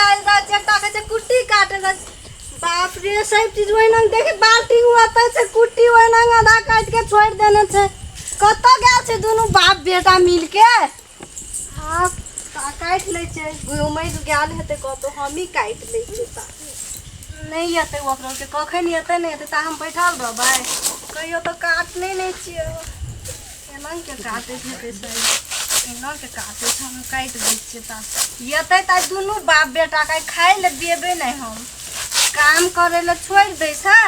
पियाल जा चटा के कुट्टी काटे जा बाप रे सब चीज वही नंग देखे बाल्टी हुआता से कुट्टी वही नंग आधा काट के छोड़ देने छे कत गेल छे दोनों बाप बेटा मिल के आ काट ले छे घुमै गेल हेते कतो हम ही काट ले छे ता नहीं आते ओकरा के कखन आते नहीं आते ता हम बैठल रहबै कहियो तो काट नहीं छिए एना के काटे छै सही एना के काटे छै हम काट दै छिए ता येते ता दोनों बाप बेटा के खाए ले देबे नहीं हम काम करे ले छोड़ दे छै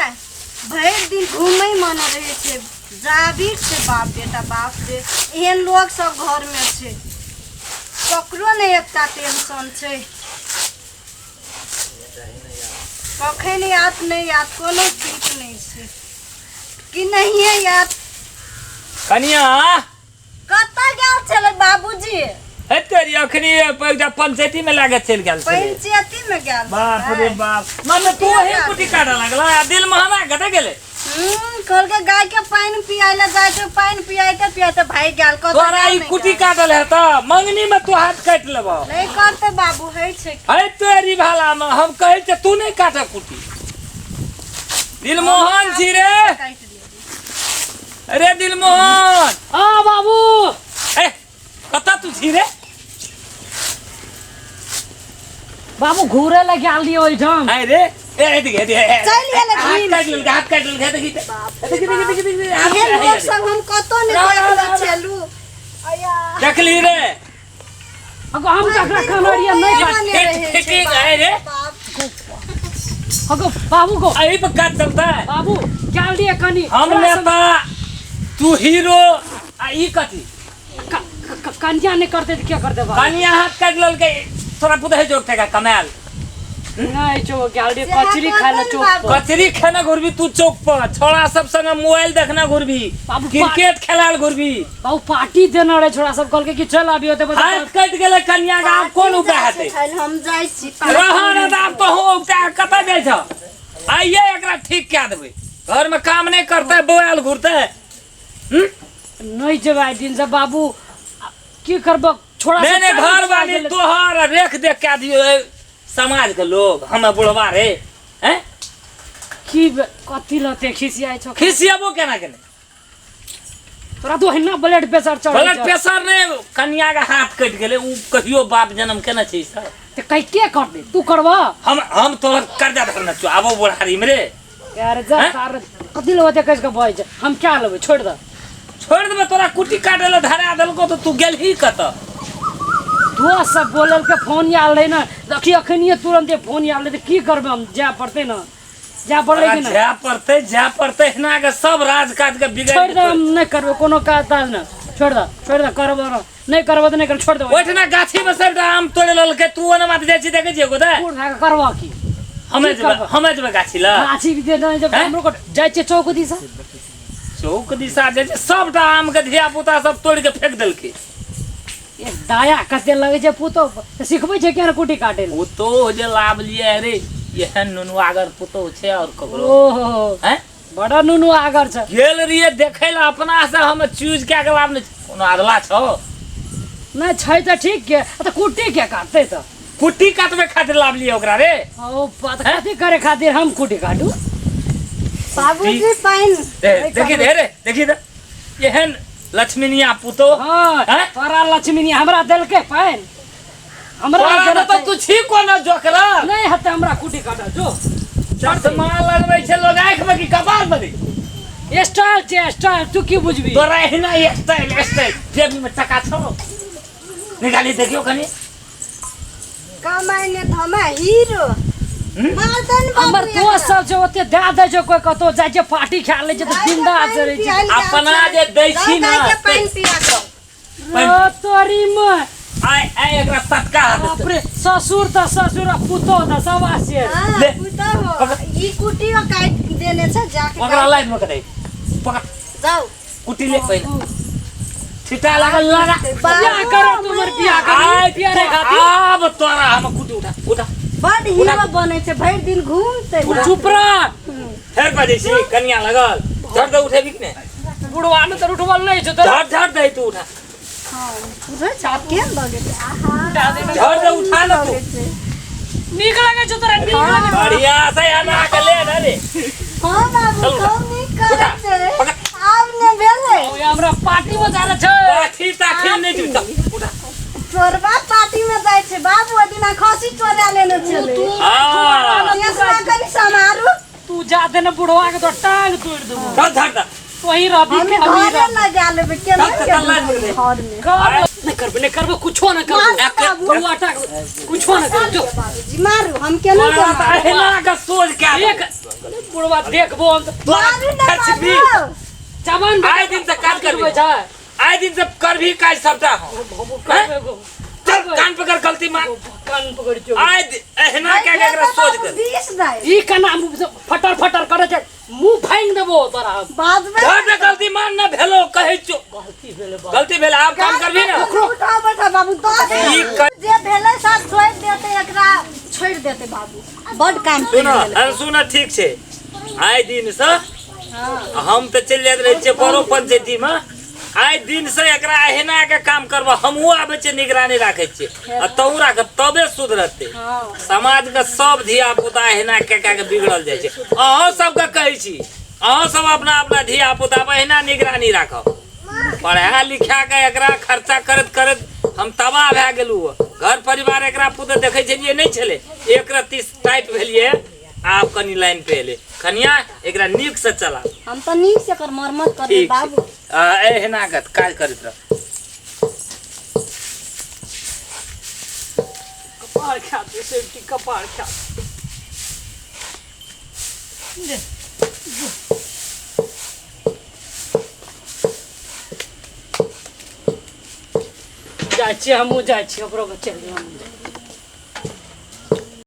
भर दिन घूमै मन रहे छै जाबीर से बाप बेटा बाप रे एहन लोग सब घर में छै ककरो नहीं एकता टेंशन छै कखन याद नहीं याद कोनो ठीक नहीं छै कि नहीं है याद कनिया कत गेल छले बाबूजी हे तेरी अखनी पंचायती में लागे चल गेल छले पंचायती में गेल बाप रे बाप मन तू हे कुटी काटा लगला दिल में हमा गटे गेले कल के गाय के पानी पियाले जाय छै पानी पियाते भाई गेल कत तोरा ई कुटी काटल है त मंगनी में तू हाथ काट लेबो नहीं करते बाबू है छै हे तेरी भाला में हम कहे छ तू नहीं काटा कुटी दिलमोहन जी रे अरे दिलमोहन हाँ बाबू ए कता तू छी रे बाबू घूरे लगे आल दियो ओइठम अरे ए देखे दे चल गेल हाथ काट ले देखी ये लोग सब हम कतो नहीं देख चलू आया देखली रे अगो हम तकरा कनरिया नहीं काट ठीक है रे अगो बाबू को अभी पर काट चलता है बाबू क्या लिए कनी हम नेता तू हीरो आ ई कथी कन्या नहीं करते तो क्या करते बाबू कनिया हाथ काट लल के तोरा पुदे जोगते का कमाल नहीं चो क्या लिए कचरी खाले चौक पर कचरी खाना घुरबी तू चौक पर छोड़ा सब संग मोबाइल देखना घुरबी बाबू क्रिकेट खेलाल घुरबी बाबू पार्टी देना रे छोड़ा सब कल के कि चल अभी होते बता हाथ काट गेले कन्या का आप कौन उपाय हते हम जाय छी रहन दाब तो हो उपाय कता जाय छ आइए एकरा ठीक क्या देबे घर में काम नहीं करते बोआल घुरते नहीं जवाई दिन से बाबू की करबो छोड़ा मैंने घर वाली तोहर रेख देख के दियो समाज के लोग हम बुढ़वा रे हैं की कथी लते खिसियाय छ खिसियाबो केना केने तोरा तो हिन्ना ब्लड प्रेशर चढ़ ब्लड प्रेशर ने कन्या का हाथ कट गेले उ कहियो बाप जन्म केना छै सर ते कई के कर दे तू करवा हम तोहर कर्जा धरना छु आबो बुढ़ारी में रे यार जा तार कथी लते कस के भाई हम क्या लेबे छोड़ दे तोरा कुटी काटे ले धरा देलको तो तू गेल ही कत तू सब बोलल के फोन आल रहे ना देखी अखनिए तुरंत फोन आल रहे की करबे हम जा पड़ते ना जा पड़ले कि ना जा पड़ते ना के सब राज काट के बिगाड़ छोड़ दे हम नहीं करबे कोनो काज ताज ना छोड़ दे करबो नहीं करबो तो नहीं कर छोड़ दे ओठना गाछी में सब आम तोड़े लल के तू ओना मात जाय छी देखे छी गोदा पूर भाग करवा की हमें जब गाछी ला गाछी भी दे ना जब हमरो को जाय छे चौक दिशा जे सबटा आम के धिया पुता सब तोड़ के फेंक देल के एक दाया कते लगे छे पुतो सिखबै छे केना कुटी काटे वो तो जे लाभ लिए रे एहन नुनु आगर पुतो छे और ककरो ओहो हैं बड़ा नुनु आगर छ गेल रिए देखे ला अपना से हम चूज के लाभ न कोनो अगला छो ना छै त ठीक के त कुटी के काटते त कुटी काटबे खातिर लाभ लिए ओकरा रे ओ बात कथी करे खातिर हम कुटी काटू बाबूजी पाइन देखी दे एहन लक्ष्मीनिया पुतो हां तोरा लक्ष्मीनी हमरा देल के पाइन हमरा तो तू छी कोना जोकरा नहीं हते हमरा कुटी काटा जो चश्मा लगबै छै लोग आंख में की कपार में स्टाइल तू की बुझबी तोरा एहना स्टाइल जेब में टका छो निकाली देखियो कनी कमाइने थमा हीरो मारदन हमर दोस्त सब जे ओते दे दे जो कोई कतो जाय जे पार्टी खा ले जे जिंदा जरे जे अपना जे दै छी ना पाइन पिया को ओ तोरी में आई एकरा तटका बाप रे ससुर पुतो त सब आसे ले पुतो हो ई कुटी काट देने छ जाके पकड़ा लाइन में कतै पकड़ जाओ कुटी ले पहले छिटा लगा क्या करो तुमर बियाह कर प्यारे खातिर अब तोरा हम कुटी उठा बड़ हीरो बने छे भर दिन घूमते चुप रह फेर बजे छी कन्या लगल झट दे उठे बिक ने बुढ़वा में तो उठवल नहीं छ तो झट दे तू उठा हां पूरा चाप के लगे आहा झट दे उठा ले तू नीक लागे छ तोरा नीक लागे छ। बढ़िया से आना के ले ना रे हाँ बाबू चल उठा। कम नहीं करे छे पकड़। आब ने भेले ओए हमरा पार्टी में जाना छ। पाठी ताठी नहीं जुटा उठा चोरबा पार्टी में जाय छे बाबू ओदिना खसी चोरा लेने छले हां यसरा करी समारू तू जा दे न बुढ़वा के तो टांग तोड़ दूं। चल धर दा वही रवि हमें के अमीर घरे लगा लेबे केना चल, चल, के चल, घर में कर नहीं करबो कुछो न मार करबो बाबू। बुढ़वा टांग कुछो न करबो जो बाबूजी मारू हम केना बड़ा के है ना का सोच क्या एक बुढ़वा देखबो हम तो मारू ना खर्च भी बाबू जवान आए दिन से काज करबे जाए आए दिन से कर भी काज सबटा हो करबो चल कान पकड़ गलती मार कान पकड़ जो आए एहना क्या क्या एकरा सोच कर 20 दाई ई कना मुंह फटर फटर करे छ मुंह फांग देबो तोरा बाद में धर दे गलती मान ना भेलो कहे चो गलती भेले बा गलती भेल आप काम करबी ना उठा बैठा बाबू तो ई कर- जे भेले साथ छोड़ देते एकरा छोड़ देते बाबू बड काम सुनो कर अरे सुनो ठीक छे आए दिन से हां हम तो चल जात रहे छे बड़ो पंचायती में आए दिन से एकरा एहना के काम करबो हमहु आबे छे निगरानी राखे छे आ तौ राख तबे सुधरते हां समाज के सब धिया पुता एहना के बिगड़ल जाय छे अहाँ सब के कहै छी अहाँ सब अपना अपना धिया पुता पर एहना निगरानी राखब पढ़ा लिखा के एकरा खर्चा करत करत हम तबाह भए गेलू घर परिवार एकरा पुते देखै छलिए नहीं छले एक रत्ती टाइट भेलिए आप कनी लाइन पे एले कनिया एकरा नीक से चला हम तो नीक से कर मरम्मत कर दे ठीक बाबू छे एहना के काज करत रह कपार खाते सेफ्टी कपार खाते जाइ छी हमहूँ जाइ छी ओकरो के चल हम